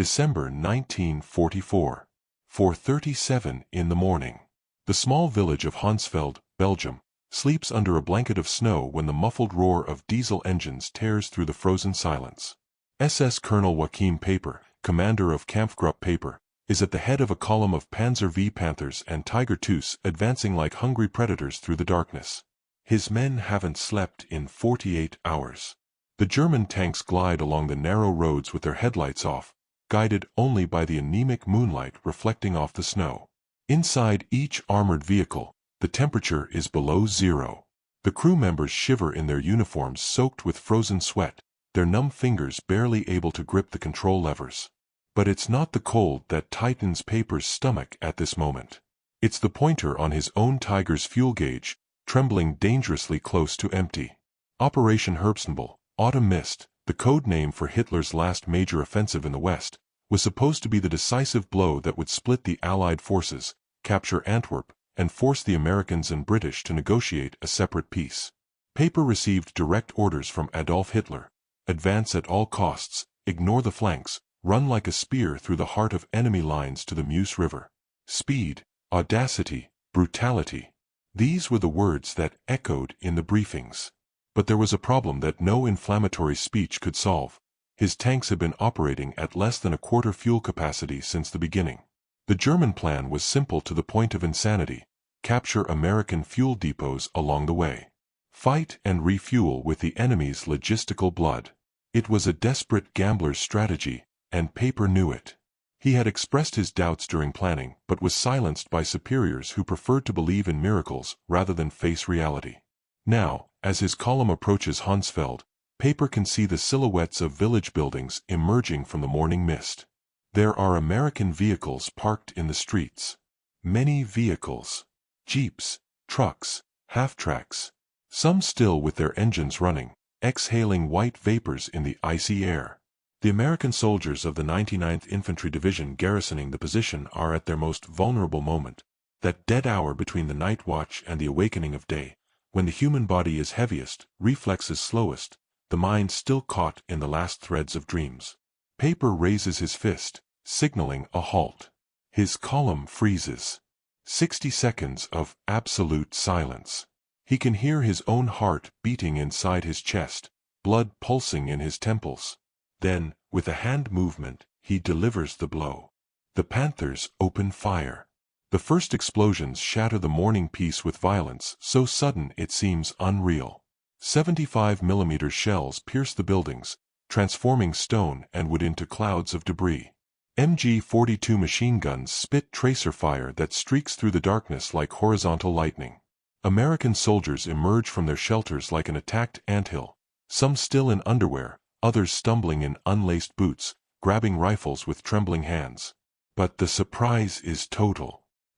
December 1944. 4:37 in the morning. The small village of Honsfeld, Belgium, sleeps under a blanket of snow when the muffled roar of diesel engines tears through the frozen silence. SS Colonel Joachim Peiper, commander of Kampfgruppe, is at the head of a column of Panzer V Panthers and Tiger IIs advancing like hungry predators through the darkness. His men haven't slept in 48 hours. The German tanks glide along the narrow roads with their headlights off, guided only by the anemic moonlight reflecting off the snow. Inside each armored vehicle, the temperature is below zero. The crew members shiver in their uniforms soaked with frozen sweat, their numb fingers barely able to grip the control levers. But it's not the cold that tightens Peiper's stomach at this moment. It's the pointer on his own Tiger's fuel gauge, trembling dangerously close to empty. Operation Herbstnebel, Autumn Mist, the code name for Hitler's last major offensive in the West, was supposed to be the decisive blow that would split the Allied forces, capture Antwerp, and force the Americans and British to negotiate a separate peace. Peiper received direct orders from Adolf Hitler: advance at all costs, ignore the flanks, run like a spear through the heart of enemy lines to the Meuse River. Speed, audacity, brutality. These were the words that echoed in the briefings. But there was a problem that no inflammatory speech could solve. His tanks had been operating at less than a quarter fuel capacity since the beginning. The German plan was simple to the point of insanity: capture American fuel depots along the way. Fight and refuel with the enemy's logistical blood. It was a desperate gambler's strategy, and Peiper knew it. He had expressed his doubts during planning, but was silenced by superiors who preferred to believe in miracles rather than face reality. Now, as his column approaches Honsfeld, Peiper can see the silhouettes of village buildings emerging from the morning mist. There are American vehicles parked in the streets. Many vehicles. Jeeps, trucks, half-tracks. Some still with their engines running, exhaling white vapors in the icy air. The American soldiers of the 99th Infantry Division garrisoning the position are at their most vulnerable moment, that dead hour between the night watch and the awakening of day, when the human body is heaviest, reflexes slowest, the mind still caught in the last threads of dreams. Peiper raises his fist, signaling a halt. His column freezes. 60 seconds of absolute silence. He can hear his own heart beating inside his chest, blood pulsing in his temples. Then, with a hand movement, he delivers the blow. The Panthers open fire. The first explosions shatter the morning peace with violence so sudden it seems unreal. 75mm shells pierce the buildings, transforming stone and wood into clouds of debris. MG-42 machine guns spit tracer fire that streaks through the darkness like horizontal lightning. American soldiers emerge from their shelters like an attacked anthill, some still in underwear, others stumbling in unlaced boots, grabbing rifles with trembling hands. But the surprise is total.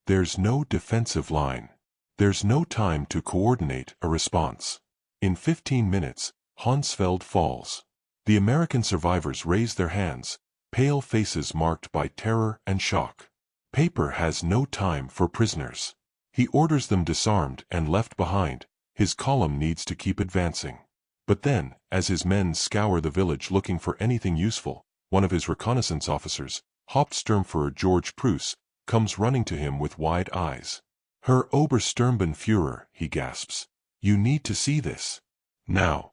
There's no defensive line. There's no time to coordinate a response. In 15 minutes, Honsfeld falls. The American survivors raise their hands, pale faces marked by terror and shock. Peiper has no time for prisoners. He orders them disarmed and left behind. His column needs to keep advancing. But then, as his men scour the village looking for anything useful, one of his reconnaissance officers, Hauptsturmführer George Pruss, comes running to him with wide eyes. "Herr Obersturmbannführer," he gasps. "You need to see this. Now."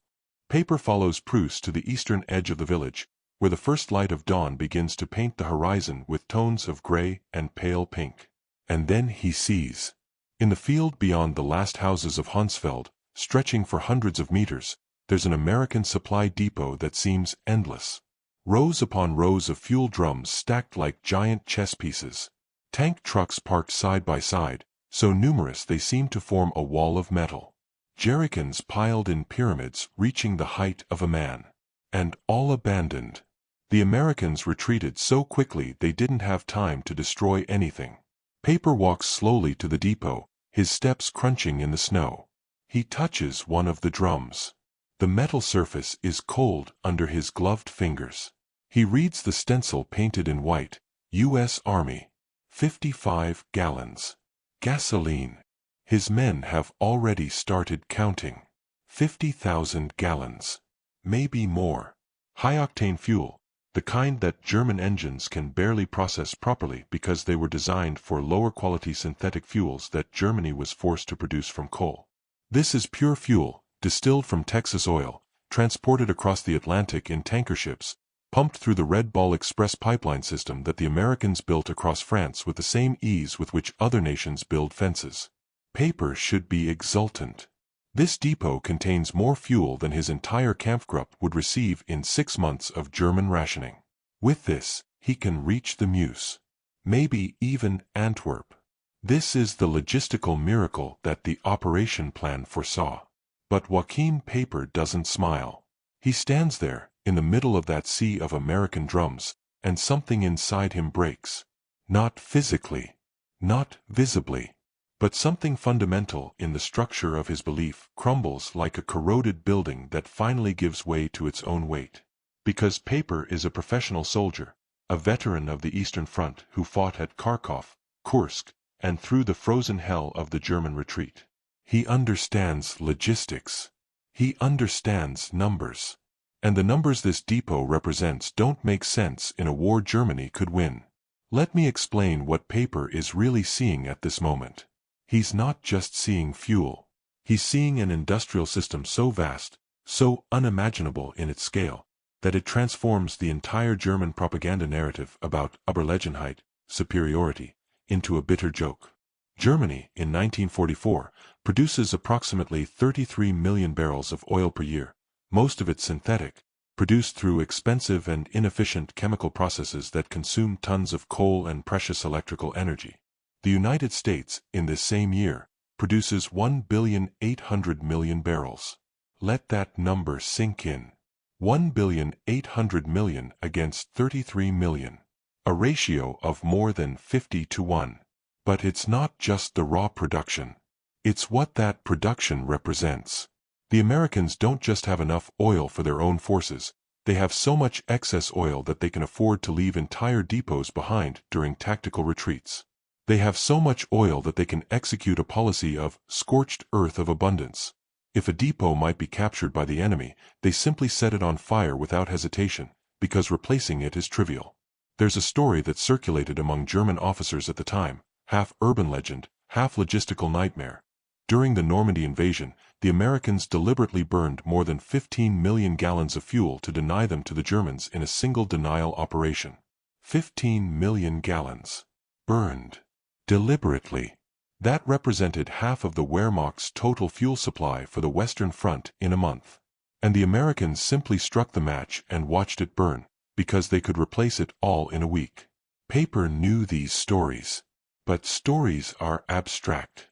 Peiper follows Pruss to the eastern edge of the village, where the first light of dawn begins to paint the horizon with tones of gray and pale pink. And then he sees. In the field beyond the last houses of Honsfeld, stretching for hundreds of meters, there's an American supply depot that seems endless. Rows upon rows of fuel drums stacked like giant chess pieces. Tank trucks parked side by side, so numerous they seem to form a wall of metal. Jerrycans piled in pyramids reaching the height of a man. And all abandoned. The Americans retreated so quickly they didn't have time to destroy anything. Peiper walks slowly to the depot, his steps crunching in the snow. He touches one of the drums. The metal surface is cold under his gloved fingers. He reads the stencil painted in white: U.S. Army. 55 gallons. Gasoline. His men have already started counting. 50,000 gallons. Maybe more. High-octane fuel. the kind that German engines can barely process properly because they were designed for lower-quality synthetic fuels that Germany was forced to produce from coal. This is pure fuel, distilled from Texas oil, transported across the Atlantic in tanker ships, pumped through the Red Ball Express pipeline system that the Americans built across France with the same ease with which other nations build fences. Peiper should be exultant. This depot contains more fuel than his entire Kampfgruppe would receive in 6 months of German rationing. With this, he can reach the Meuse. Maybe even Antwerp. This is the logistical miracle that the operation plan foresaw. But Joachim Peiper doesn't smile. He stands there, in the middle of that sea of American drums, and something inside him breaks. Not physically. Not visibly. But something fundamental in the structure of his belief crumbles like a corroded building that finally gives way to its own weight. Because Peiper is a professional soldier, a veteran of the Eastern Front who fought at Kharkov, Kursk, and through the frozen hell of the German retreat. He understands logistics. He understands numbers. And the numbers this depot represents don't make sense in a war Germany could win. Let me explain what Peiper is really seeing at this moment. He's not just seeing fuel. He's seeing an industrial system so vast, so unimaginable in its scale, that it transforms the entire German propaganda narrative about Überlegenheit, superiority, into a bitter joke. Germany, in 1944, produces approximately 33 million barrels of oil per year, most of it synthetic, produced through expensive and inefficient chemical processes that consume tons of coal and precious electrical energy. The United States, in this same year, produces 1,800,000,000 barrels. Let that number sink in. 1,800,000,000 against 33 million. A ratio of more than 50 to 1. But it's not just the raw production. It's what that production represents. The Americans don't just have enough oil for their own forces, they have so much excess oil that they can afford to leave entire depots behind during tactical retreats. They have so much oil that they can execute a policy of scorched earth of abundance. If a depot might be captured by the enemy, they simply set it on fire without hesitation, because replacing it is trivial. There's a story that circulated among German officers at the time, half urban legend, half logistical nightmare. During the Normandy invasion, the Americans deliberately burned more than 15 million gallons of fuel to deny them to the Germans in a single denial operation. 15 million gallons. Burned. Deliberately. That represented half of the Wehrmacht's total fuel supply for the Western Front in a month. And the Americans simply struck the match and watched it burn, because they could replace it all in a week. Peiper knew these stories. But stories are abstract.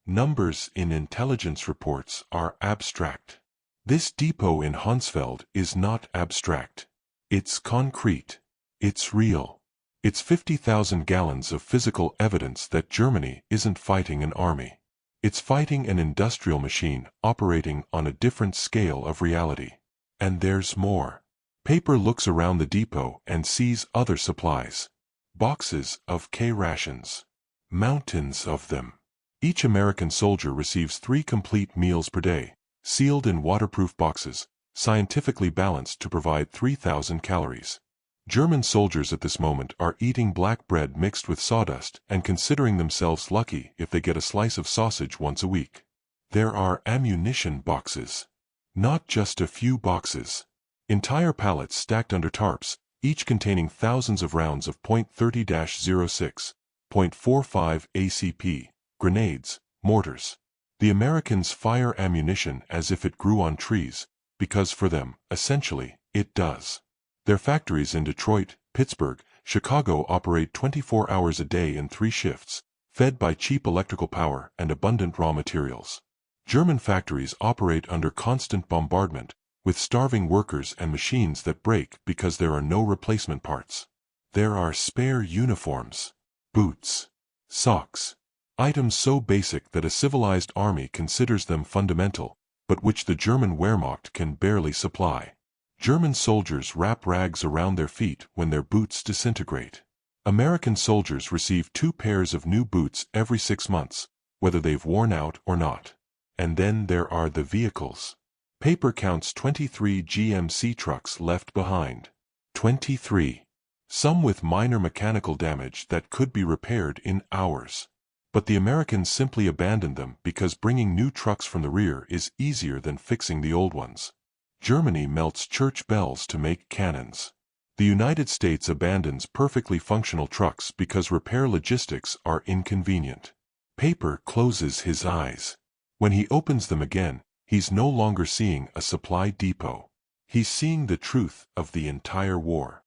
Numbers in intelligence reports are abstract. This depot in Honsfeld is not abstract. It's concrete. It's real. It's 50,000 gallons of physical evidence that Germany isn't fighting an army. It's fighting an industrial machine operating on a different scale of reality. And there's more. Peiper looks around the depot and sees other supplies. Boxes of K-rations. Mountains of them. Each American soldier receives 3 complete meals per day, sealed in waterproof boxes, scientifically balanced to provide 3,000 calories. German soldiers at this moment are eating black bread mixed with sawdust and considering themselves lucky if they get a slice of sausage once a week. There are ammunition boxes. Not just a few boxes. Entire pallets stacked under tarps, each containing thousands of rounds of .30-06, .45 ACP, grenades, mortars. The Americans fire ammunition as if it grew on trees, because for them, essentially, it does. Their factories in Detroit, Pittsburgh, Chicago operate 24 hours a day in 3 shifts, fed by cheap electrical power and abundant raw materials. German factories operate under constant bombardment, with starving workers and machines that break because there are no replacement parts. There are spare uniforms, boots, socks, items so basic that a civilized army considers them fundamental, but which the German Wehrmacht can barely supply. German soldiers wrap rags around their feet when their boots disintegrate. American soldiers receive 2 pairs of new boots every 6 months, whether they've worn out or not. And then there are the vehicles. Peiper counts 23 GMC trucks left behind. 23. Some with minor mechanical damage that could be repaired in hours. But the Americans simply abandoned them because bringing new trucks from the rear is easier than fixing the old ones. Germany melts church bells to make cannons. The United States abandons perfectly functional trucks because repair logistics are inconvenient. Peiper closes his eyes. When he opens them again, he's no longer seeing a supply depot. He's seeing the truth of the entire war.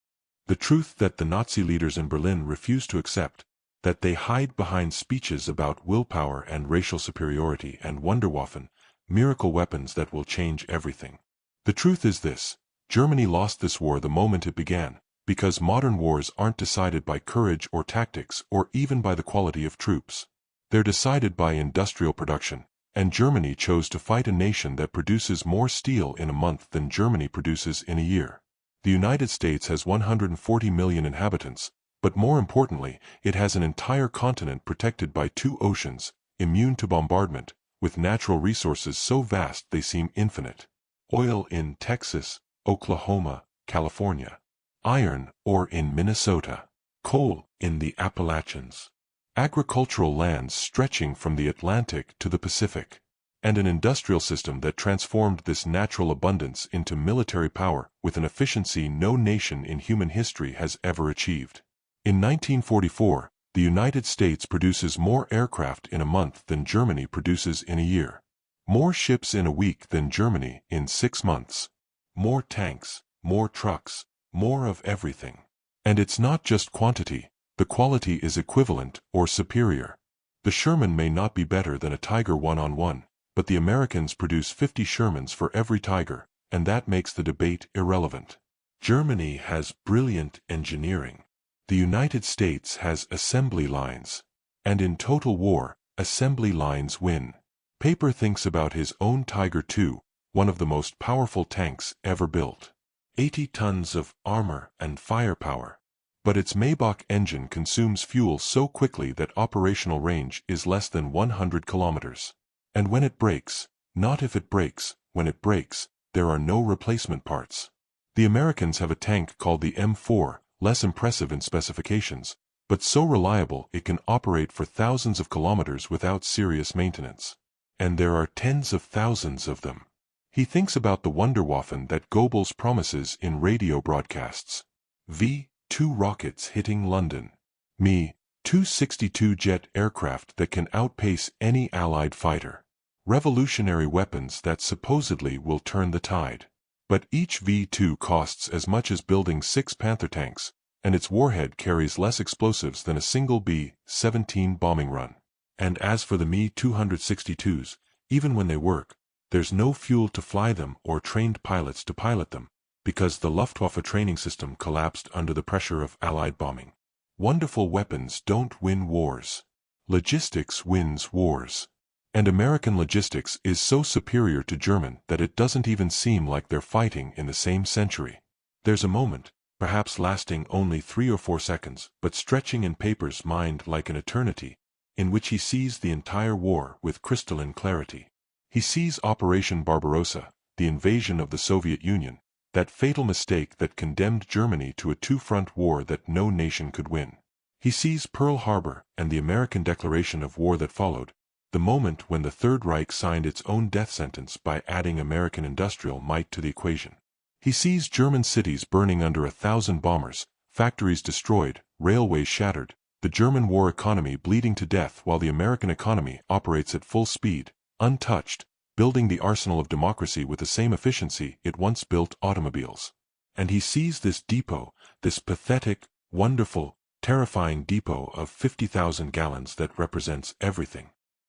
The truth that the Nazi leaders in Berlin refuse to accept, that they hide behind speeches about willpower and racial superiority and Wunderwaffen, miracle weapons that will change everything. The truth is this: Germany lost this war the moment it began, because modern wars aren't decided by courage or tactics or even by the quality of troops. They're decided by industrial production, and Germany chose to fight a nation that produces more steel in a month than Germany produces in a year. The United States has 140 million inhabitants, but more importantly, it has an entire continent protected by 2 oceans, immune to bombardment, with natural resources so vast they seem infinite. Oil in Texas, Oklahoma, California. Iron ore in Minnesota. Coal in the Appalachians. Agricultural lands stretching from the Atlantic to the Pacific. And an industrial system that transformed this natural abundance into military power with an efficiency no nation in human history has ever achieved. In 1944, the United States produces more aircraft in a month than Germany produces in a year. More ships in a week than Germany in 6 months. More tanks, more trucks, more of everything. And it's not just quantity, the quality is equivalent or superior. The Sherman may not be better than a Tiger one-on-one, but the Americans produce 50 Shermans for every Tiger, and that makes the debate irrelevant. Germany has brilliant engineering. The United States has assembly lines. And in total war, assembly lines win. Peiper thinks about his own Tiger II, one of the most powerful tanks ever built. 80 tons of armor and firepower. But its Maybach engine consumes fuel so quickly that operational range is less than 100 kilometers. And when it breaks, not if it breaks, when it breaks, there are no replacement parts. The Americans have a tank called the M4, less impressive in specifications, but so reliable it can operate for thousands of kilometers without serious maintenance. And there are tens of thousands of them. He thinks about the Wunderwaffen that Goebbels promises in radio broadcasts. V-2 rockets hitting London. Me-262 jet aircraft that can outpace any Allied fighter. Revolutionary weapons that supposedly will turn the tide. But each V-2 costs as much as building 6 Panther tanks, and its warhead carries less explosives than a single B-17 bombing run. And as for the Me-262s, even when they work, there's no fuel to fly them or trained pilots to pilot them, because the Luftwaffe training system collapsed under the pressure of Allied bombing. Wonderful weapons don't win wars. Logistics wins wars. And American logistics is so superior to German that it doesn't even seem like they're fighting in the same century. There's a moment, perhaps lasting only 3 or 4 seconds, but stretching in Peiper's mind like an eternity, in which he sees the entire war with crystalline clarity. He sees Operation Barbarossa, the invasion of the Soviet Union, that fatal mistake that condemned Germany to a 2-front war that no nation could win. He sees Pearl Harbor and the American declaration of war that followed, the moment when the Third Reich signed its own death sentence by adding American industrial might to the equation. He sees German cities burning under 1,000 bombers, factories destroyed, railways shattered, the German war economy bleeding to death while the American economy operates at full speed, untouched, building the arsenal of democracy with the same efficiency it once built automobiles. And he sees this depot, this pathetic, wonderful, terrifying depot of 50,000 gallons that represents everything.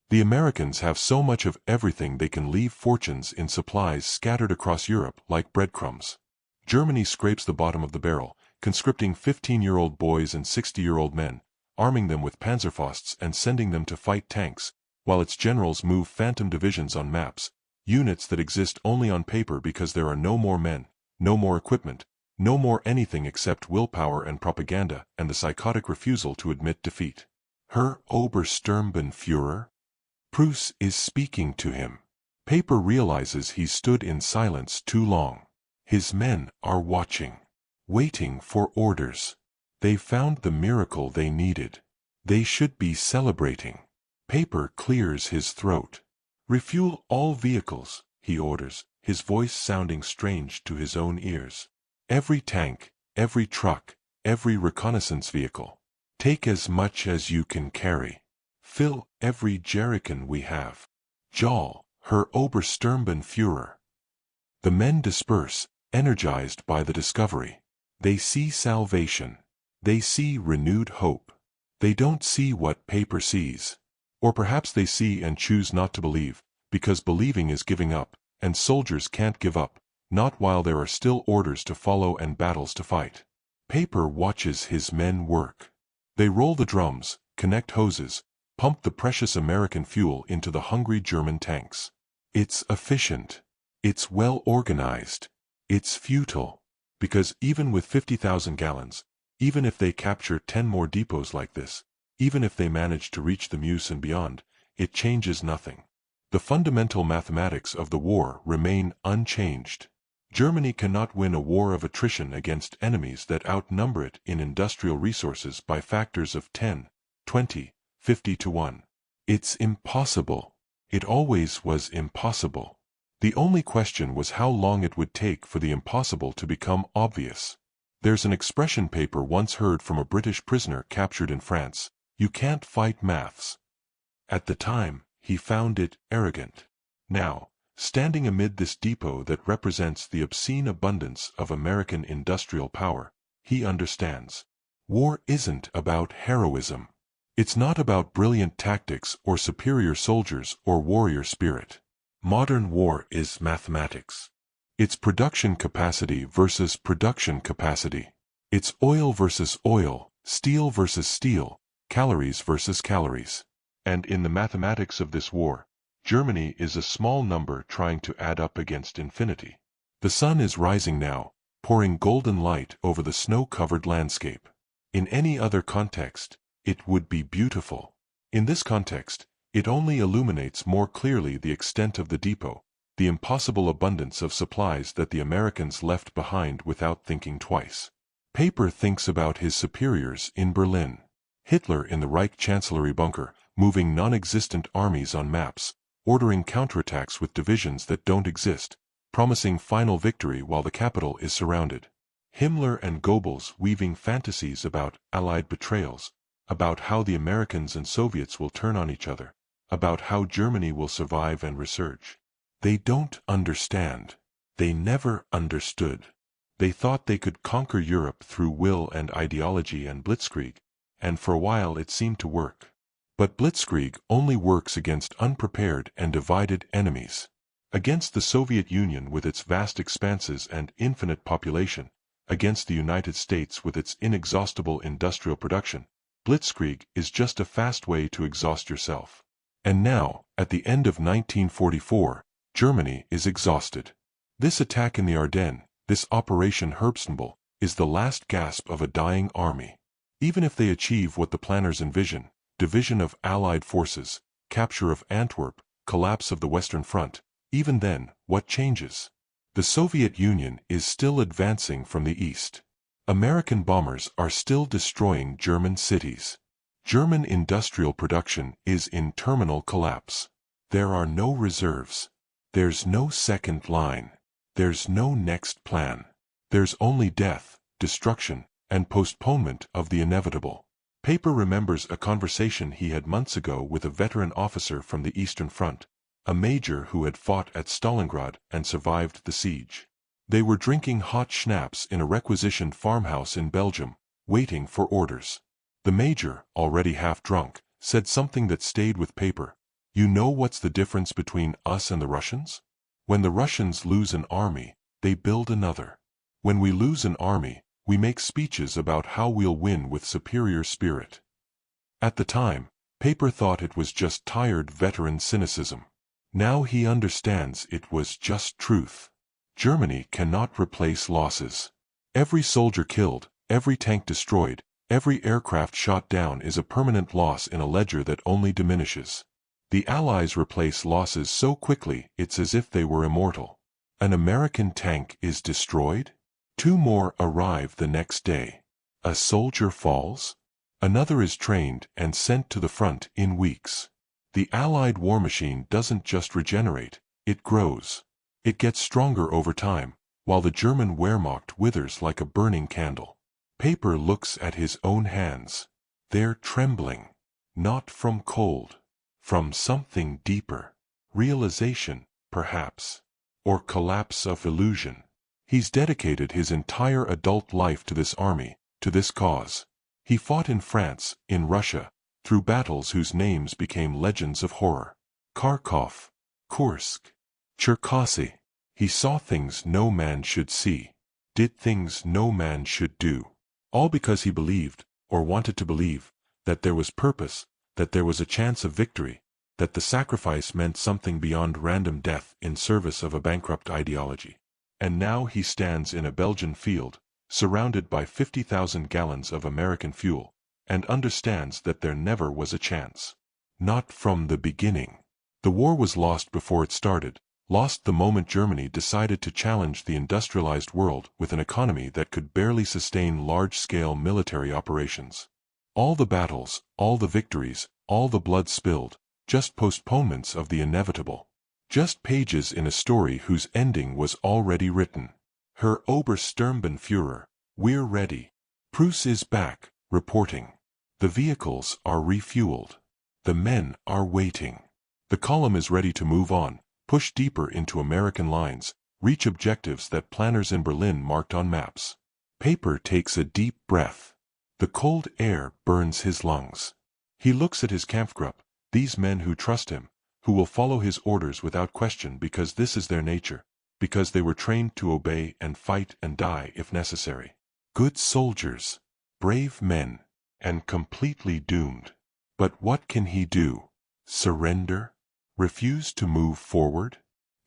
The Americans have so much of everything they can leave fortunes in supplies scattered across Europe like breadcrumbs. Germany scrapes the bottom of the barrel, conscripting 15-year-old boys and 60-year-old men, arming them with Panzerfausts and sending them to fight tanks, while its generals move phantom divisions on maps, units that exist only on paper because there are no more men, no more equipment, no more anything except willpower and propaganda and the psychotic refusal to admit defeat. Herr Obersturmbannführer? Preuss is speaking to him. Peiper realizes he's stood in silence too long. His men are watching. waiting for orders. They found the miracle they needed. They should be celebrating. Peiper clears his throat. "Refuel all vehicles," he orders, his voice sounding strange to his own ears. "Every tank, every truck, every reconnaissance vehicle. Take as much as you can carry. Fill every jerrycan we have. Jahl, Herr Obersturmbannführer." The men disperse, energized by the discovery. They see salvation. They see renewed hope. They don't see what Peiper sees. Or perhaps they see and choose not to believe, because believing is giving up, and soldiers can't give up, not while there are still orders to follow and battles to fight. Peiper watches his men work. They roll the drums, connect hoses, pump the precious American fuel into the hungry German tanks. It's efficient. It's well organized. It's futile. Because even with 50,000 gallons, even if they capture 10 more depots like this, even if they manage to reach the Meuse and beyond, it changes nothing. The fundamental mathematics of the war remain unchanged. Germany cannot win a war of attrition against enemies that outnumber it in industrial resources by factors of 10, 20, 50 to 1. It's impossible. It always was impossible. The only question was how long it would take for the impossible to become obvious. There's an expression Peiper once heard from a British prisoner captured in France: "You can't fight maths." At the time, he found it arrogant. Now, standing amid this depot that represents the obscene abundance of American industrial power, he understands. War isn't about heroism. It's not about brilliant tactics or superior soldiers or warrior spirit. Modern war is mathematics. It's production capacity versus production capacity. It's oil versus oil, steel versus steel, calories versus calories. And in the mathematics of this war, Germany is a small number trying to add up against infinity. The sun is rising now, pouring golden light over the snow-covered landscape. In any other context, it would be beautiful. In this context, it only illuminates more clearly the extent of the depot, the impossible abundance of supplies that the Americans left behind without thinking twice. Peiper thinks about his superiors in Berlin. Hitler in the Reich Chancellery bunker, moving non-existent armies on maps, ordering counterattacks with divisions that don't exist, promising final victory while the capital is surrounded. Himmler and Goebbels weaving fantasies about Allied betrayals, about how the Americans and Soviets will turn on each other, about how Germany will survive and resurge. They don't understand. They never understood. They thought they could conquer Europe through will and ideology and blitzkrieg, and for a while it seemed to work. But blitzkrieg only works against unprepared and divided enemies. Against the Soviet Union with its vast expanses and infinite population, against the United States with its inexhaustible industrial production, blitzkrieg is just a fast way to exhaust yourself. And now, at the end of 1944, Germany is exhausted. This attack in the Ardennes, this Operation Herbstnbel, is the last gasp of a dying army. Even if they achieve what the planners envision, division of Allied forces, capture of Antwerp, collapse of the Western Front, even then, what changes? The Soviet Union is still advancing from the east. American bombers are still destroying German cities. German industrial production is in terminal collapse. There are no reserves. There's no second line. There's no next plan. There's only death, destruction, and postponement of the inevitable. Peiper remembers a conversation he had months ago with a veteran officer from the Eastern Front, a major who had fought at Stalingrad and survived the siege. They were drinking hot schnapps in a requisitioned farmhouse in Belgium, waiting for orders. The major, already half drunk, said something that stayed with Peiper. "You know what's the difference between us and the Russians? When the Russians lose an army, they build another. When we lose an army, we make speeches about how we'll win with superior spirit." At the time, Peiper thought it was just tired veteran cynicism. Now he understands it was just truth. Germany cannot replace losses. Every soldier killed, every tank destroyed, every aircraft shot down is a permanent loss in a ledger that only diminishes. The Allies replace losses so quickly it's as if they were immortal. An American tank is destroyed? 2 more arrive the next day. A soldier falls. Another is trained and sent to the front in weeks. The Allied war machine doesn't just regenerate, it grows. It gets stronger over time, while the German Wehrmacht withers like a burning candle. Peiper looks at his own hands. They're trembling. Not from cold. From something deeper. Realization, perhaps. Or collapse of illusion. He's dedicated his entire adult life to this army, to this cause. He fought in France, in Russia, through battles whose names became legends of horror. Kharkov, Kursk, Cherkasy. He saw things no man should see, did things no man should do. All because he believed, or wanted to believe, that there was purpose, that there was a chance of victory, that the sacrifice meant something beyond random death in service of a bankrupt ideology. And now he stands in a Belgian field, surrounded by 50,000 gallons of American fuel, and understands that there never was a chance. Not from the beginning. The war was lost before it started, lost the moment Germany decided to challenge the industrialized world with an economy that could barely sustain large-scale military operations. All the battles, all the victories, all the blood spilled, just postponements of the inevitable. Just pages in a story whose ending was already written. Herr Obersturmbannführer, we're ready. Preuss is back, reporting. The vehicles are refueled. The men are waiting. The column is ready to move on, push deeper into American lines, reach objectives that planners in Berlin marked on maps. Peiper takes a deep breath. The cold air burns his lungs. He looks at his Kampfgruppe, these men who trust him, who will follow his orders without question because this is their nature, because they were trained to obey and fight and die if necessary. Good soldiers, brave men, and completely doomed. But what can he do? Surrender? Refuse to move forward?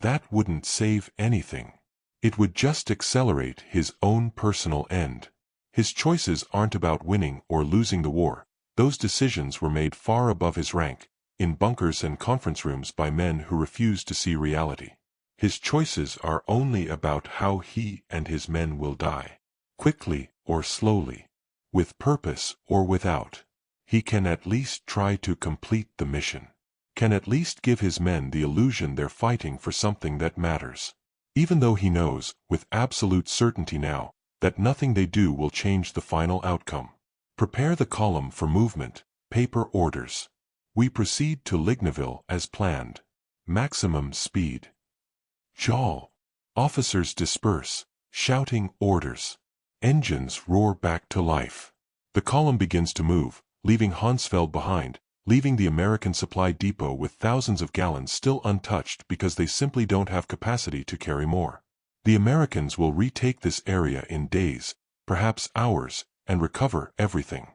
That wouldn't save anything. It would just accelerate his own personal end. His choices aren't about winning or losing the war. Those decisions were made far above his rank, in bunkers and conference rooms by men who refused to see reality. His choices are only about how he and his men will die. Quickly or slowly. With purpose or without. He can at least try to complete the mission. Can at least give his men the illusion they're fighting for something that matters. Even though he knows, with absolute certainty now, that nothing they do will change the final outcome. Prepare the column for movement, Peiper orders. We proceed to Lignaville as planned. Maximum speed. Jaw. Officers disperse, shouting orders. Engines roar back to life. The column begins to move, leaving Honsfeld behind, leaving the American supply depot with thousands of gallons still untouched because they simply don't have capacity to carry more. The Americans will retake this area in days, perhaps hours, and recover everything.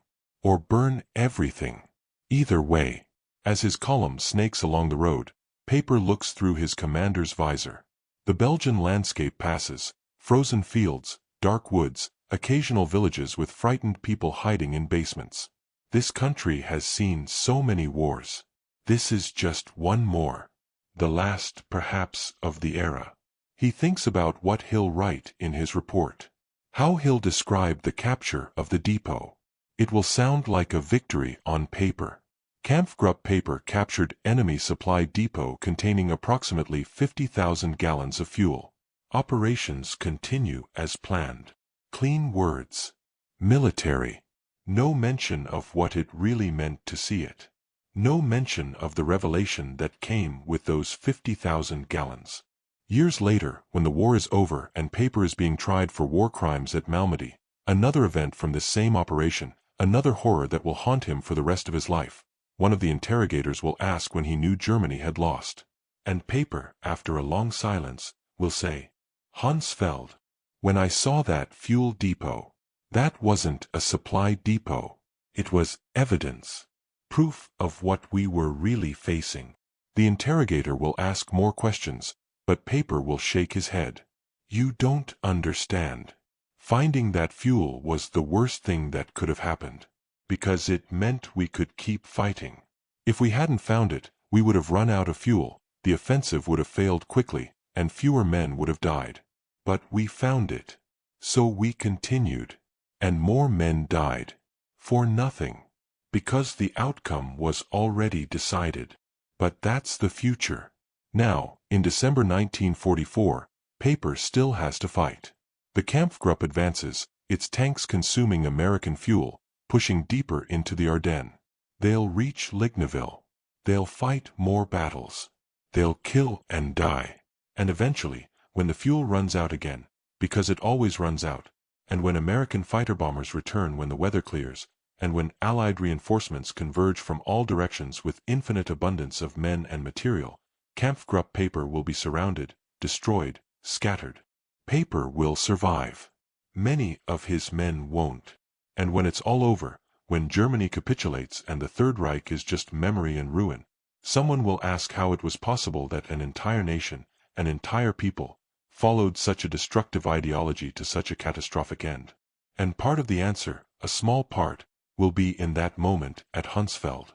Or burn everything. Either way. As his column snakes along the road, Peiper looks through his commander's visor. The Belgian landscape passes, frozen fields, dark woods, occasional villages with frightened people hiding in basements. This country has seen so many wars. This is just one more. The last, perhaps, of the era. He thinks about what he'll write in his report. How he'll describe the capture of the depot. It will sound like a victory on paper. Kampfgruppe Peiper captured enemy supply depot containing approximately 50,000 gallons of fuel. Operations continue as planned. Clean words. Military. No mention of what it really meant to see it. No mention of the revelation that came with those 50,000 gallons. Years later, when the war is over and Peiper is being tried for war crimes at Malmedy, another event from this same operation, another horror that will haunt him for the rest of his life, one of the interrogators will ask when he knew Germany had lost. And Peiper, after a long silence, will say, "Honsfeld, when I saw that fuel depot, that wasn't a supply depot. It was evidence. Proof of what we were really facing." The interrogator will ask more questions, but Peiper will shake his head. "You don't understand. Finding that fuel was the worst thing that could have happened. Because it meant we could keep fighting. If we hadn't found it, we would have run out of fuel, the offensive would have failed quickly, and fewer men would have died. But we found it. So we continued. And more men died. For nothing. Because the outcome was already decided. But that's the future. Now, in December 1944, Peiper still has to fight. The Kampfgruppe advances, its tanks consuming American fuel, pushing deeper into the Ardennes. They'll reach Lignaville. They'll fight more battles. They'll kill and die. And eventually, when the fuel runs out again, because it always runs out, and when American fighter bombers return when the weather clears, and when Allied reinforcements converge from all directions with infinite abundance of men and material, Kampfgruppe Peiper will be surrounded, destroyed, scattered. Peiper will survive. Many of his men won't. And when it's all over, when Germany capitulates and the Third Reich is just memory and ruin, someone will ask how it was possible that an entire nation, an entire people, followed such a destructive ideology to such a catastrophic end. And part of the answer, a small part, will be in that moment at Honsfeld.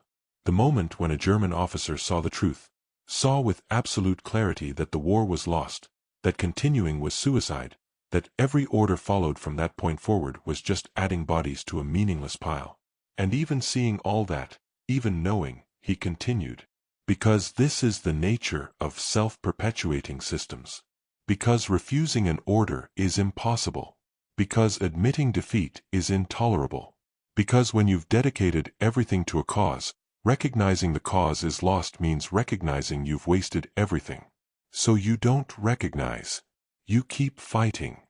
The moment when a German officer saw the truth, saw with absolute clarity that the war was lost, that continuing was suicide, that every order followed from that point forward was just adding bodies to a meaningless pile. And even seeing all that, even knowing, he continued. Because this is the nature of self-perpetuating systems. Because refusing an order is impossible. Because admitting defeat is intolerable. Because when you've dedicated everything to a cause, recognizing the cause is lost means recognizing you've wasted everything. So you don't recognize. You keep fighting.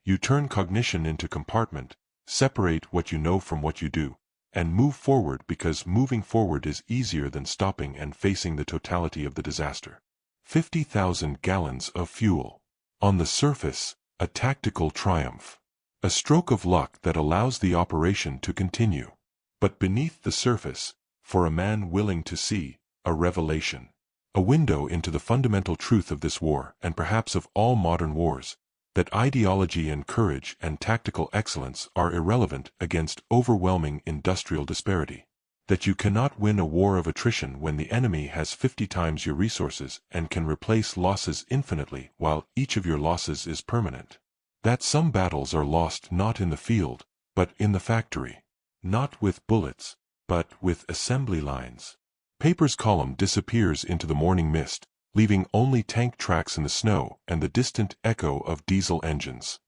You turn cognition into compartment, separate what you know from what you do, and move forward because moving forward is easier than stopping and facing the totality of the disaster. 50,000 gallons of fuel. On the surface, a tactical triumph. A stroke of luck that allows the operation to continue. But beneath the surface, for a man willing to see, a revelation. A window into the fundamental truth of this war and perhaps of all modern wars, that ideology and courage and tactical excellence are irrelevant against overwhelming industrial disparity. That you cannot win a war of attrition when the enemy has 50 times your resources and can replace losses infinitely while each of your losses is permanent. That some battles are lost not in the field, but in the factory. Not with bullets, but with assembly lines. Peiper's column disappears into the morning mist, leaving only tank tracks in the snow and the distant echo of diesel engines.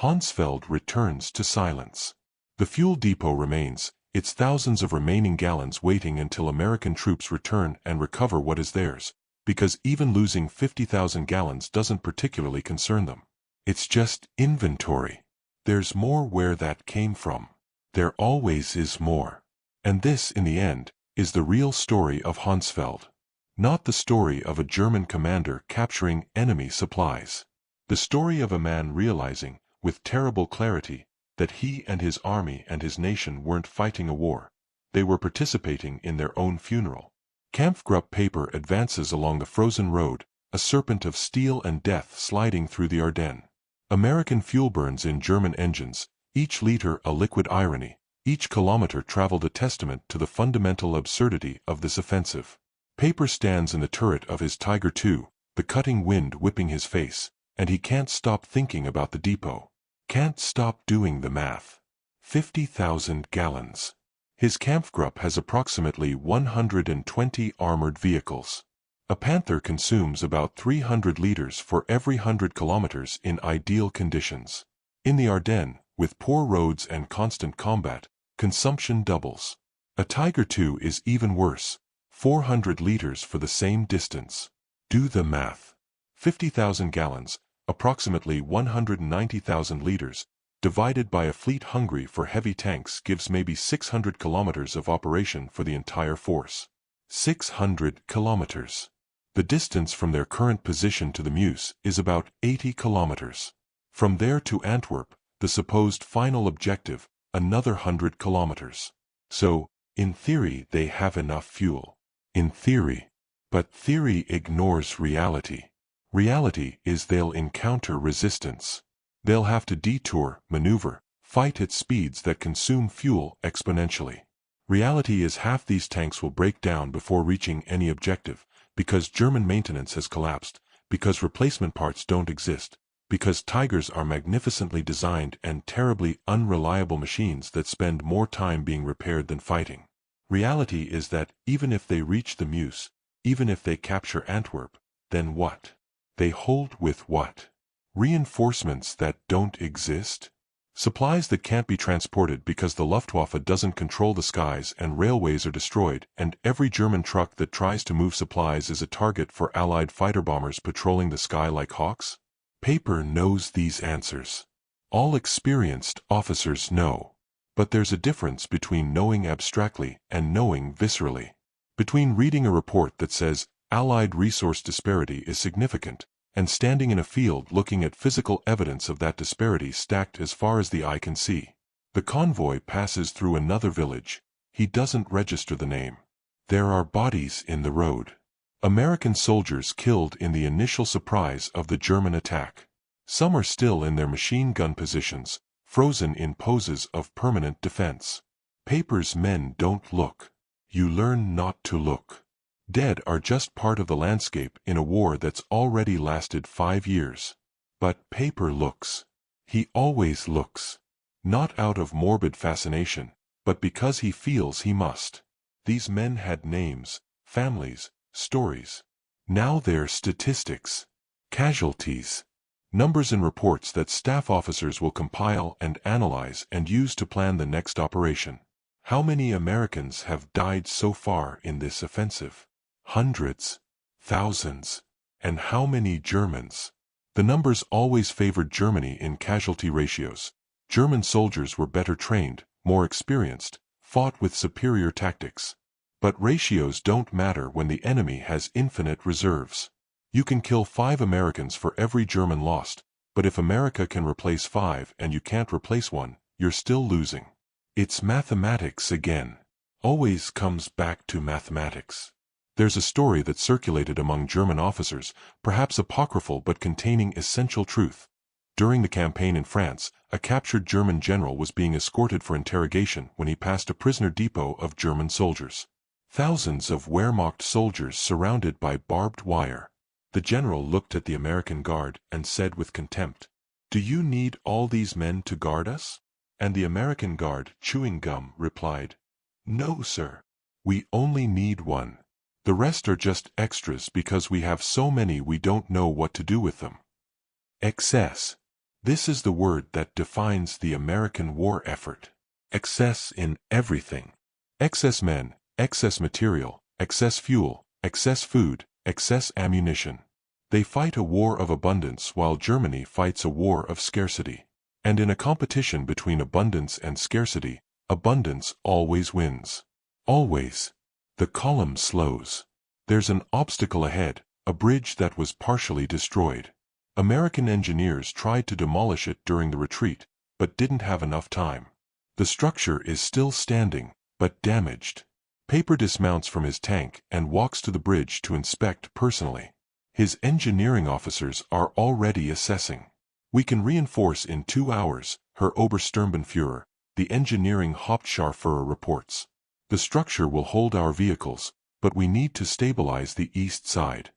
Honsfeld returns to silence. The fuel depot remains, its thousands of remaining gallons waiting until American troops return and recover what is theirs, because even losing 50,000 gallons doesn't particularly concern them. It's just inventory. There's more where that came from. There always is more. And this, in the end, is the real story of Honsfeld. Not the story of a German commander capturing enemy supplies. The story of a man realizing, with terrible clarity, that he and his army and his nation weren't fighting a war. They were participating in their own funeral. Kampfgruppe Peiper advances along the frozen road, a serpent of steel and death sliding through the Ardennes. American fuel burns in German engines, each liter a liquid irony, each kilometer traveled a testament to the fundamental absurdity of this offensive. Peiper stands in the turret of his Tiger II, the cutting wind whipping his face, and he can't stop thinking about the depot. Can't stop doing the math. 50,000 gallons. His Kampfgruppe has approximately 120 armored vehicles. A Panther consumes about 300 liters for every 100 kilometers in ideal conditions. In the Ardennes, with poor roads and constant combat, consumption doubles. A Tiger II is even worse, 400 liters for the same distance. Do the math. 50,000 gallons, approximately 190,000 liters, divided by a fleet hungry for heavy tanks gives maybe 600 kilometers of operation for the entire force. 600 kilometers. The distance from their current position to the Meuse is about 80 kilometers. From there to Antwerp, the supposed final objective, another 100 kilometers. So, in theory they have enough fuel. In theory. But theory ignores reality. Reality is they'll encounter resistance. They'll have to detour, maneuver, fight at speeds that consume fuel exponentially. Reality is half these tanks will break down before reaching any objective, because German maintenance has collapsed, because replacement parts don't exist, Because tigers are magnificently designed and terribly unreliable machines that spend more time being repaired than fighting. Reality is that even if they reach the Meuse, even if they capture Antwerp, then what? They hold with what? Reinforcements that don't exist? Supplies that can't be transported because the Luftwaffe doesn't control the skies and railways are destroyed, and every German truck that tries to move supplies is a target for Allied fighter bombers patrolling the sky like hawks? Peiper knows these answers. All experienced officers know. But there's a difference between knowing abstractly and knowing viscerally. Between reading a report that says, Allied resource disparity is significant, and standing in a field looking at physical evidence of that disparity stacked as far as the eye can see. The convoy passes through another village. He doesn't register the name. There are bodies in the road. American soldiers killed in the initial surprise of the German attack. Some are still in their machine gun positions, frozen in poses of permanent defense. Peiper's men don't look. You learn not to look. Dead are just part of the landscape in a war that's already lasted 5 years. But Peiper looks. He always looks. Not out of morbid fascination, but because he feels he must. These men had names, families, stories. Now they're statistics. Casualties. Numbers and reports that staff officers will compile and analyze and use to plan the next operation. How many Americans have died so far in this offensive? Hundreds. Thousands. And how many Germans? The numbers always favored Germany in casualty ratios. German soldiers were better trained, more experienced, fought with superior tactics. But ratios don't matter when the enemy has infinite reserves. You can kill 5 Americans for every German lost, but if America can replace 5 and you can't replace 1, you're still losing. It's mathematics again. Always comes back to mathematics. There's a story that circulated among German officers, perhaps apocryphal but containing essential truth. During the campaign in France, a captured German general was being escorted for interrogation when he passed a prisoner depot of German soldiers. Thousands of Wehrmacht soldiers surrounded by barbed wire. The general looked at the American guard and said with contempt, "Do you need all these men to guard us?" And the American guard, chewing gum, replied, "No, sir. We only need 1. The rest are just extras because we have so many we don't know what to do with them." Excess. This is the word that defines the American war effort. Excess in everything. Excess men, excess material, excess fuel, excess food, excess ammunition. They fight a war of abundance while Germany fights a war of scarcity. And in a competition between abundance and scarcity, abundance always wins. Always. The column slows. There's an obstacle ahead, a bridge that was partially destroyed. American engineers tried to demolish it during the retreat, but didn't have enough time. The structure is still standing, but damaged. Peiper dismounts from his tank and walks to the bridge to inspect personally. His engineering officers are already assessing. "We can reinforce in 2 hours, Herr Obersturmbannführer," the engineering Hauptscharführer reports. "The structure will hold our vehicles, but we need to stabilize the east side."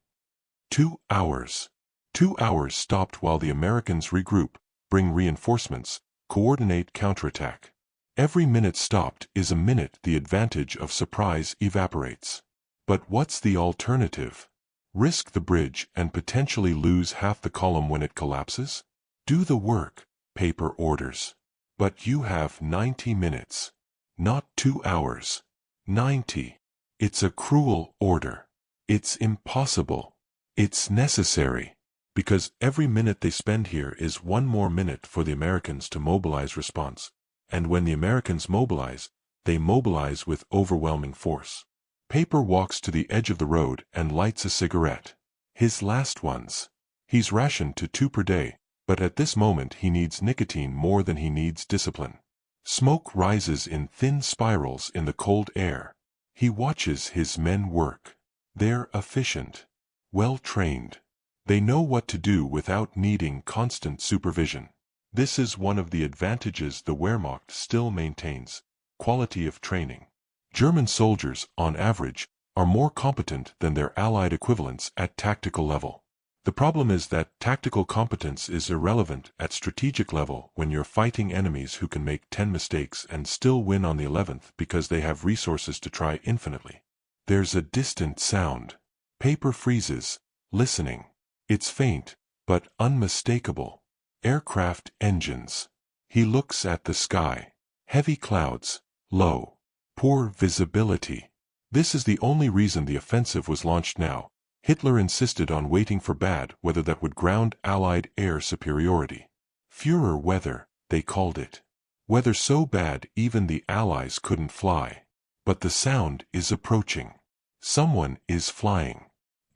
2 hours. 2 hours stopped while the Americans regroup, bring reinforcements, coordinate counterattack. Every minute stopped is a minute the advantage of surprise evaporates. But what's the alternative? Risk the bridge and potentially lose half the column when it collapses? Do the work, Peiper orders. But you have 90 minutes. Not 2 hours. 90. It's a cruel order. It's impossible. It's necessary. Because every minute they spend here is 1 more minute for the Americans to mobilize response. And when the Americans mobilize, they mobilize with overwhelming force. Peiper walks to the edge of the road and lights a cigarette. His last ones. He's rationed to 2 per day, but at this moment he needs nicotine more than he needs discipline. Smoke rises in thin spirals in the cold air. He watches his men work. They're efficient. Well-trained. They know what to do without needing constant supervision. This is one of the advantages the Wehrmacht still maintains: quality of training. German soldiers, on average, are more competent than their Allied equivalents at tactical level. The problem is that tactical competence is irrelevant at strategic level when you're fighting enemies who can make 10 mistakes and still win on the 11th because they have resources to try infinitely. There's a distant sound. Peiper freezes, listening. It's faint, but unmistakable. Aircraft engines. He looks at the sky. Heavy clouds, low, poor visibility. This is the only reason the offensive was launched now. Hitler insisted on waiting for bad weather that would ground Allied air superiority. Führer weather, they called it. Weather so bad even the Allies couldn't fly. But the sound is approaching. Someone is flying.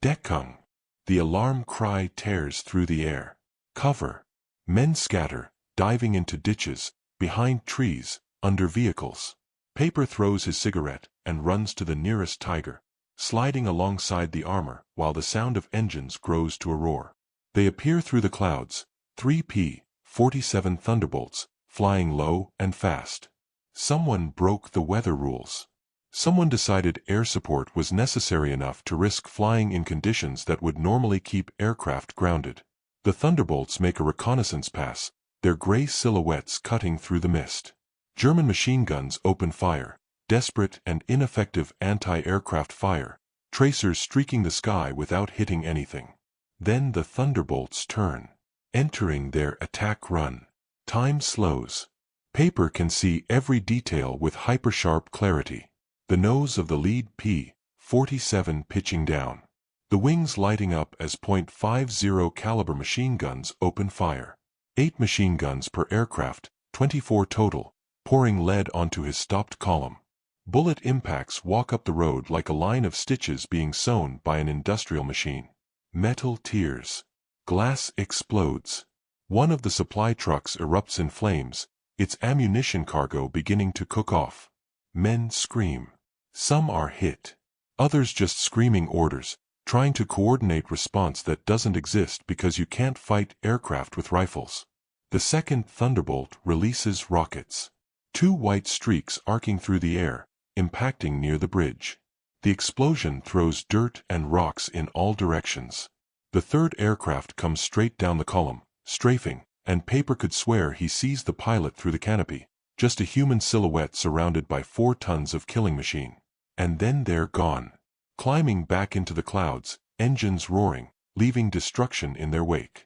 Deckung. The alarm cry tears through the air. Cover. Men scatter, diving into ditches, behind trees, under vehicles. Peiper throws his cigarette and runs to the nearest tiger, sliding alongside the armor while the sound of engines grows to a roar. They appear through the clouds, 3 P-47 Thunderbolts, flying low and fast. Someone broke the weather rules. Someone decided air support was necessary enough to risk flying in conditions that would normally keep aircraft grounded. The Thunderbolts make a reconnaissance pass, their gray silhouettes cutting through the mist. German machine guns open fire, desperate and ineffective anti-aircraft fire, tracers streaking the sky without hitting anything. Then the Thunderbolts turn, entering their attack run. Time slows. Peiper can see every detail with hyper-sharp clarity. The nose of the lead P-47 pitching down. The wings lighting up as .50 caliber machine guns open fire. 8 machine guns per aircraft, 24 total, pouring lead onto his stopped column. Bullet impacts walk up the road like a line of stitches being sewn by an industrial machine. Metal tears. Glass explodes. One of the supply trucks erupts in flames, its ammunition cargo beginning to cook off. Men scream. Some are hit. Others just screaming orders, trying to coordinate response that doesn't exist because you can't fight aircraft with rifles. The second Thunderbolt releases rockets. 2 white streaks arcing through the air, impacting near the bridge. The explosion throws dirt and rocks in all directions. The third aircraft comes straight down the column, strafing, and Peiper could swear he sees the pilot through the canopy, just a human silhouette surrounded by 4 tons of killing machine. And then they're gone. Climbing back into the clouds, engines roaring, leaving destruction in their wake.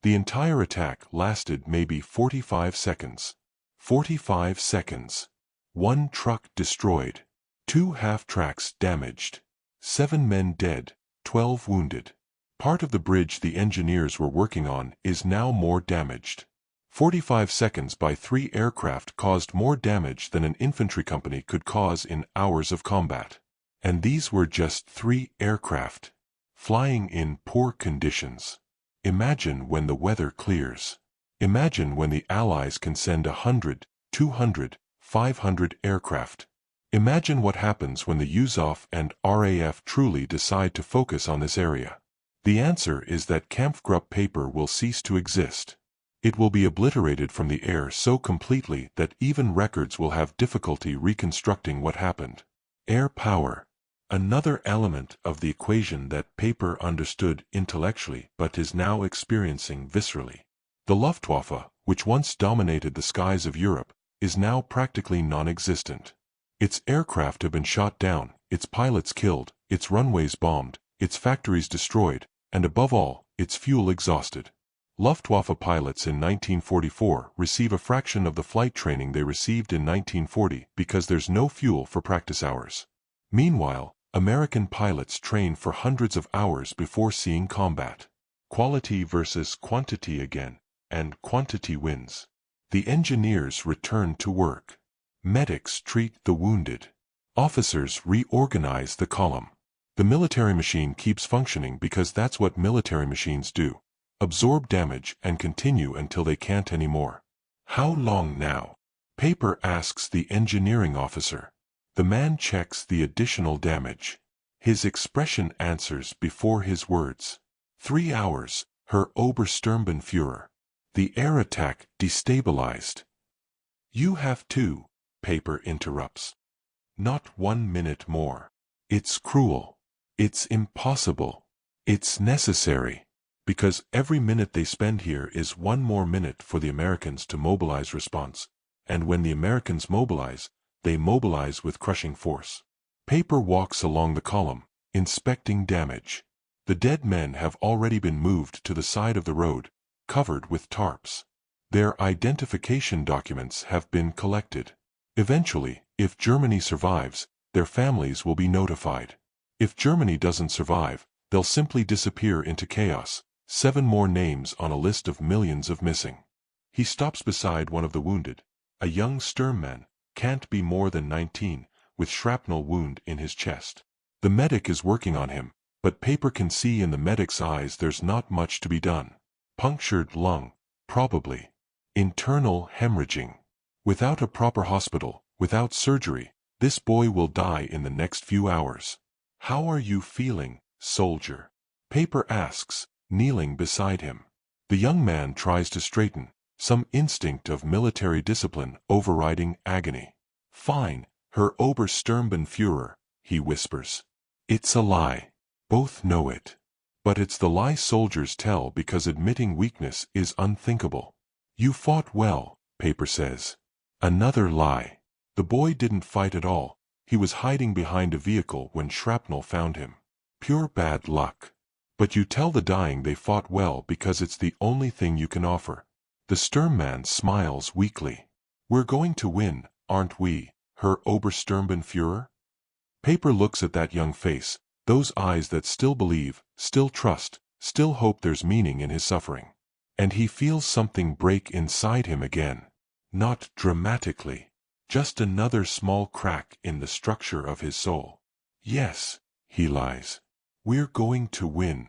The entire attack lasted maybe 45 seconds. 45 seconds. 1 truck destroyed. 2 half-tracks damaged. 7 men dead, 12 wounded. Part of the bridge the engineers were working on is now more damaged. 45 seconds by 3 aircraft caused more damage than an infantry company could cause in hours of combat. And these were just 3 aircraft, flying in poor conditions. Imagine when the weather clears. Imagine when the Allies can send 100, 200, 500 aircraft. Imagine what happens when the USAF and RAF truly decide to focus on this area. The answer is that Kampfgruppe Peiper will cease to exist. It will be obliterated from the air so completely that even records will have difficulty reconstructing what happened. Air power. Another element of the equation that Peiper understood intellectually but is now experiencing viscerally. The Luftwaffe, which once dominated the skies of Europe, is now practically non-existent. Its aircraft have been shot down, its pilots killed, its runways bombed, its factories destroyed, and above all, its fuel exhausted. Luftwaffe pilots in 1944 receive a fraction of the flight training they received in 1940 because there's no fuel for practice hours. Meanwhile, American pilots train for hundreds of hours before seeing combat. Quality versus quantity again, and quantity wins. The engineers return to work. Medics treat the wounded. Officers reorganize the column. The military machine keeps functioning because that's what military machines do. Absorb damage and continue until they can't anymore. How long now? Peiper asks the engineering officer. The man checks the additional damage. His expression answers before his words. 3 hours, Herr Obersturmbannführer. The air attack destabilized. You have to, Peiper interrupts. Not 1 minute more. It's cruel. It's impossible. It's necessary. Because every minute they spend here is one more minute for the Americans to mobilize response, and when the Americans mobilize, they mobilize with crushing force. Peiper walks along the column, inspecting damage. The dead men have already been moved to the side of the road, covered with tarps. Their identification documents have been collected. Eventually, if Germany survives, their families will be notified. If Germany doesn't survive, they'll simply disappear into chaos. 7 more names on a list of millions of missing. He stops beside one of the wounded, a young Sturmman, can't be more than 19, with shrapnel wound in his chest. The medic is working on him, but Peiper can see in the medic's eyes there's not much to be done. Punctured lung, probably. Internal hemorrhaging. Without a proper hospital, without surgery, this boy will die in the next few hours. How are you feeling, soldier? Peiper asks, kneeling beside him. The young man tries to straighten, some instinct of military discipline overriding agony. Fine, Herr Obersturmbannführer, he whispers. It's a lie. Both know it. But it's the lie soldiers tell because admitting weakness is unthinkable. You fought well, Peiper says. Another lie. The boy didn't fight at all. He was hiding behind a vehicle when shrapnel found him. Pure bad luck. But you tell the dying they fought well because it's the only thing you can offer. The Sturmman smiles weakly. We're going to win, aren't we, Herr Obersturmbannführer? Peiper looks at that young face, those eyes that still believe, still trust, still hope there's meaning in his suffering. And he feels something break inside him again. Not dramatically. Just another small crack in the structure of his soul. Yes, he lies. We're going to win.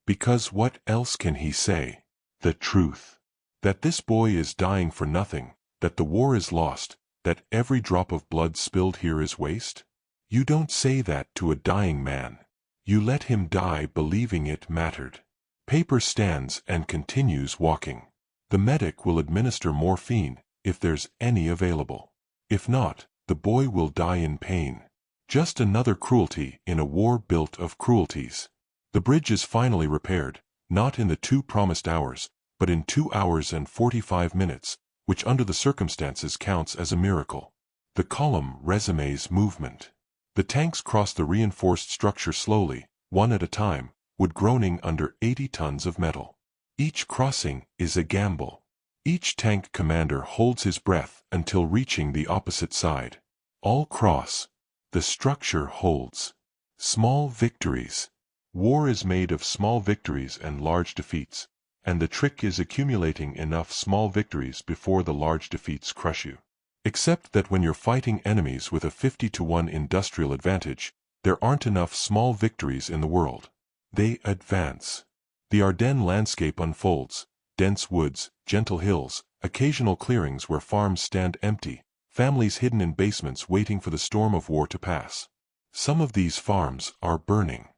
Because what else can he say? The truth. That this boy is dying for nothing, that the war is lost, that every drop of blood spilled here is waste? You don't say that to a dying man. You let him die believing it mattered. Peiper stands and continues walking. The medic will administer morphine, if there's any available. If not, the boy will die in pain. Just another cruelty in a war built of cruelties. The bridge is finally repaired, not in the 2 promised hours, but in 2 hours and 45 minutes, which under the circumstances counts as a miracle. The column resumes movement. The tanks cross the reinforced structure slowly, one at a time, wood groaning under 80 tons of metal. Each crossing is a gamble. Each tank commander holds his breath until reaching the opposite side. All cross. The structure holds. Small victories. War is made of small victories and large defeats, and the trick is accumulating enough small victories before the large defeats crush you. Except that when you're fighting enemies with a 50-to-1 industrial advantage, there aren't enough small victories in the world. They advance. The Ardennes landscape unfolds, dense woods, gentle hills, occasional clearings where farms stand empty, families hidden in basements waiting for the storm of war to pass. Some of these farms are burning.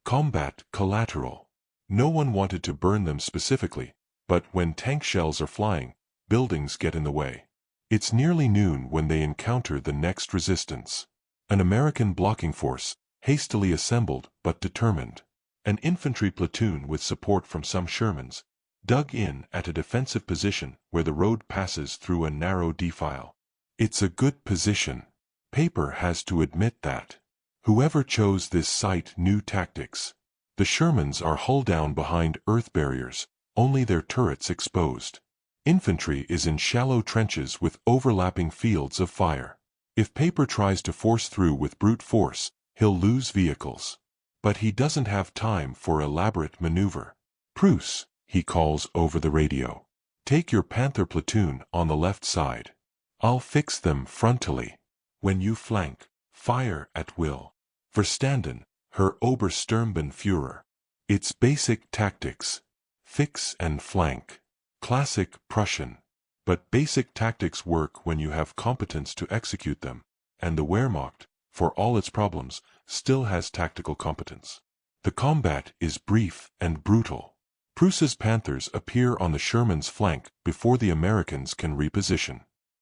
Combat collateral. No one wanted to burn them specifically, but when tank shells are flying, buildings get in the way. It's nearly noon when they encounter the next resistance. An American blocking force, hastily assembled but determined. An infantry platoon with support from some Shermans, dug in at a defensive position where the road passes through a narrow defile. It's a good position. Peiper has to admit that. Whoever chose this site knew tactics. The Shermans are hull down behind earth barriers, only their turrets exposed. Infantry is in shallow trenches with overlapping fields of fire. If Peiper tries to force through with brute force, he'll lose vehicles. But he doesn't have time for elaborate maneuver. Preuss, he calls over the radio. Take your Panther platoon on the left side. I'll fix them frontally. When you flank, fire at will. Verstanden, Herr Obersturmbannführer. It's basic tactics. Fix and flank. Classic Prussian. But basic tactics work when you have competence to execute them, and the Wehrmacht, for all its problems, still has tactical competence. The combat is brief and brutal. Prussia's Panthers appear on the Sherman's flank before the Americans can reposition.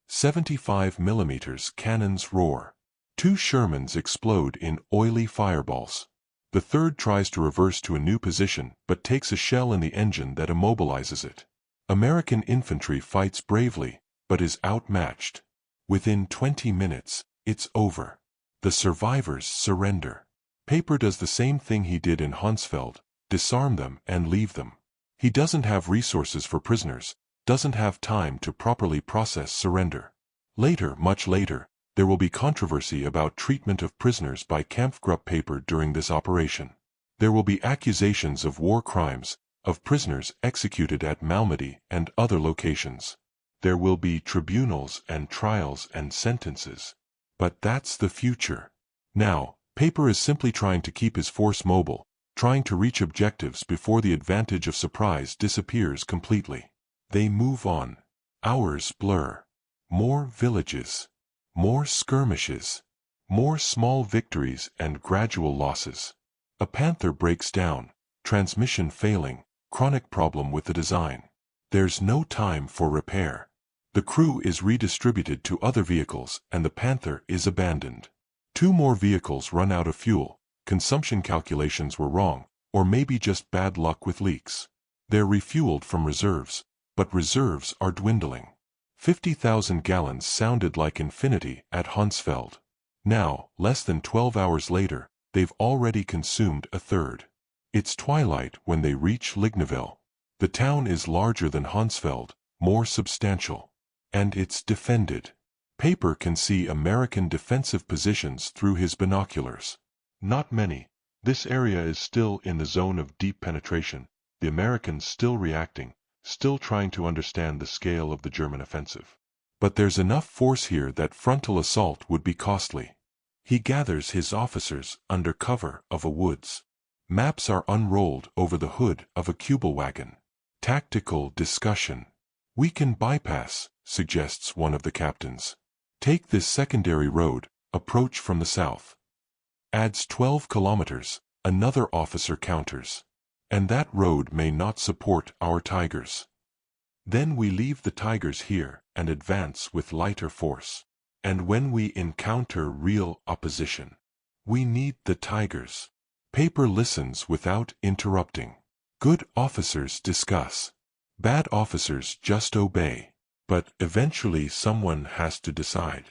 75mm cannons roar. 2 Shermans explode in oily fireballs. The The third tries to reverse to a new position but takes a shell in the engine that immobilizes it. American infantry fights bravely, but is outmatched. Within 20 minutes, it's over. The survivors surrender. Peiper does the same thing he did in Honsfeld, disarm them and leave them. He doesn't have resources for prisoners, doesn't have time to properly process surrender. Later, much later, there will be controversy about treatment of prisoners by Kampfgruppe Peiper during this operation. There will be accusations of war crimes, of prisoners executed at Malmedy and other locations. There will be tribunals and trials and sentences. But that's the future. Now, Peiper is simply trying to keep his force mobile, trying to reach objectives before the advantage of surprise disappears completely. They move on. Hours blur. More villages. More skirmishes. More small victories and gradual losses. A panther breaks down, transmission failing, chronic problem with the design. There's no time for repair. The crew is redistributed to other vehicles and the panther is abandoned. 2 more vehicles run out of fuel, consumption calculations were wrong, or maybe just bad luck with leaks. They're refueled from reserves, but reserves are dwindling. 50,000 gallons sounded like infinity at Honsfeld. Now, less than 12 hours later, they've already consumed a third. It's twilight when they reach Lignaville. The town is larger than Honsfeld, more substantial. And it's defended. Peiper can see American defensive positions through his binoculars. Not many. This area is still in the zone of deep penetration, the Americans still reacting, still trying to understand the scale of the German offensive. But there's enough force here that frontal assault would be costly. He gathers his officers under cover of a woods. Maps are unrolled over the hood of a Kubel wagon. Tactical discussion. We can bypass, suggests one of the captains. Take this secondary road, approach from the south. Adds 12 kilometers, another officer counters. And that road may not support our Tigers. Then we leave the Tigers here and advance with lighter force. And when we encounter real opposition, we need the Tigers. Peiper listens without interrupting. Good officers discuss. Bad officers just obey. But eventually someone has to decide.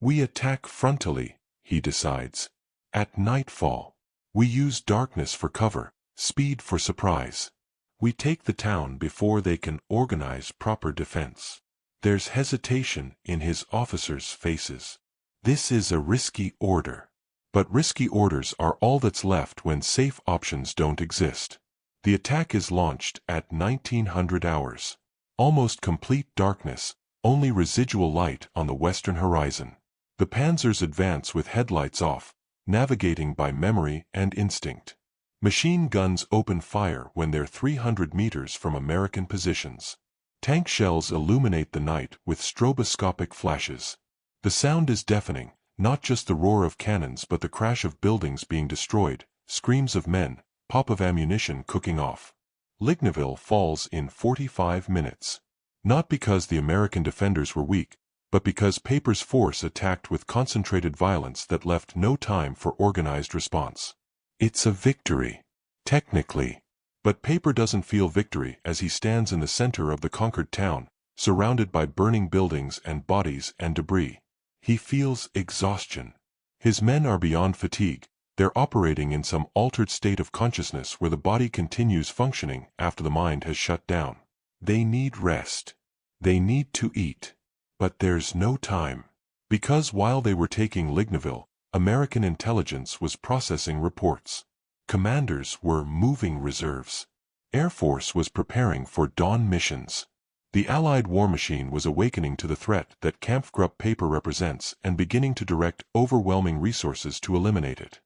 We attack frontally, he decides. At nightfall. We use darkness for cover, speed for surprise. We take the town before they can organize proper defense. There's hesitation in his officers' faces. This is a risky order. But risky orders are all that's left when safe options don't exist. The attack is launched at 1900 hours. Almost complete darkness, only residual light on the western horizon. The panzers advance with headlights off, navigating by memory and instinct. Machine guns open fire when they're 300 meters from American positions. Tank shells illuminate the night with stroboscopic flashes. The sound is deafening, not just the roar of cannons but the crash of buildings being destroyed, screams of men, pop of ammunition cooking off. Lignaville falls in 45 minutes. Not because the American defenders were weak, but because Peiper's force attacked with concentrated violence that left no time for organized response. It's a victory. Technically. But Peiper doesn't feel victory as he stands in the center of the conquered town, surrounded by burning buildings and bodies and debris. He feels exhaustion. His men are beyond fatigue. They're operating in some altered state of consciousness where the body continues functioning after the mind has shut down. They need rest. They need to eat. But there's no time. Because while they were taking Lignaville, American intelligence was processing reports. Commanders were moving reserves. Air Force was preparing for dawn missions. The Allied war machine was awakening to the threat that Kampfgruppe Peiper represents and beginning to direct overwhelming resources to eliminate it.